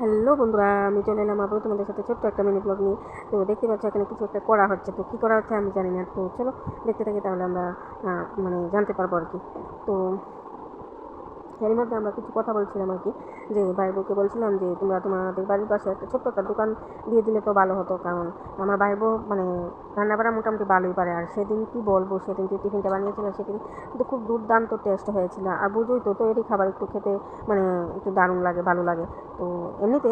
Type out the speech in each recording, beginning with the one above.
Hello বন্ধুরা, আমি চলে এলাম আবারও তোমাদের সাথে ছোট্ট একটা মিনি ব্লগ নিয়ে। তো দেখতে পাচ্ছ এখানে কিছু একটা করা হচ্ছে, তো কী করা হচ্ছে আমি জানি না। তো চলো দেখতে থাকি, তাহলে আমরা জানতে পারবো আর কি। তো এর মধ্যে আমরা কিছু কথা বলছিলাম আর কি, যে ভাই বউকে বলছিলাম যে তোমরা তোমাদের বাড়ির পাশে একটা ছোট্ট একটা দোকান দিয়ে দিলে তো ভালো হতো, কারণ আমার ভাই বউ রান্না বাড়া মোটামুটি ভালোই পারে। আর সেদিন কি বলবো, সেদিন যে টিফিনটা বানিয়েছিল সেদিন কিন্তু খুব দুর্দান্ত টেস্ট হয়েছিল। আর বুঝোই তো তৈরি খাবার একটু খেতে একটু দারুণ লাগে, ভালো লাগে। তো এমনিতে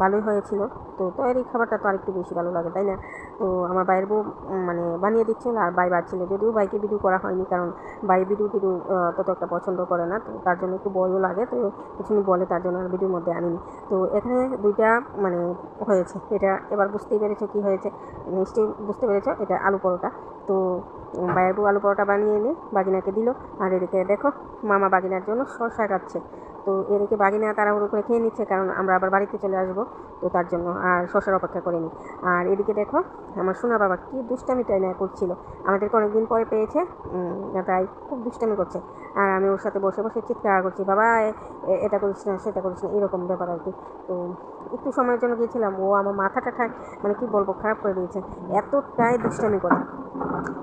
ভালোই হয়েছিল, তো তৈরি খাবারটা তো আরেকটু বেশি ভালো লাগে, তাই না? তো আমার ভাইয়ের বউ বানিয়ে দিচ্ছিল আর ভাই বাড়ছিল, যদিও ভাইকে ভিডিও করা হয়নি, কারণ ভাই ভিডিও টিডিও তত একটা পছন্দ করে না, তো তার জন্য একটু ভয়ও লাগে, তো কিছু বলে তার জন্য আর ভিডিওর মধ্যে আনিনি। তো এখানে দুইটা হয়েছে, এটা এবার বুঝতেই পেরেছো কী হয়েছে, নিশ্চয়ই বুঝতে পেরেছো, এটা আলু পরোটা। তো ভাইয়ের বউ আলু পরোটা বানিয়ে এনে বাগিনাকে দিল, আর এদিকে দেখো মামা বাগিনার জন্য শসা কাটছে। তো এদিকে বাগিনা তাড়াহুড়ো করে খেয়ে নিচ্ছে, কারণ আমরা আবার বাড়িতে চলে আসবো, তো তার জন্য আর শসার অপেক্ষা করিনি। আর এদিকে দেখো আমার সোনা বাবা কী দুষ্টামিটাই না করছিল, আমাদেরকে অনেকদিন পরে পেয়েছে, তাই খুব দুষ্টামি করছে। আর আমি ওর সাথে বসে বসে চিৎকার করছি, বাবা এটা করিস না, সেটা করিস না, এরকম ব্যাপার আর কি। তো একটু সময়ের জন্য গিয়েছিলাম, ও আমার মাথাটা কী বলবো, খারাপ করে দিয়েছে, এতটাই দুষ্টামি করে।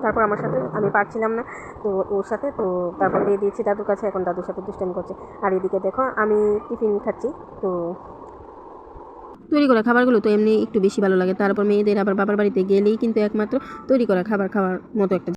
তারপর আমার সাথে আমি পারছিলাম না, তো ওর সাথে, তো তারপর দিয়ে দিয়েছি দাদুর কাছে, এখন দাদুর সাথে দুষ্টামি করছে। আর এদিকে দেখো আমি টিফিন খাচ্ছি। তো তৈরি করা খাবারগুলো তো এমনি একটু বেশি ভালো লাগে, তারপর মেয়েদের আবার বাবার বাড়িতে গেলেই কিন্তু একমাত্র তৈরি করা খাবার খাওয়ার মতো একটা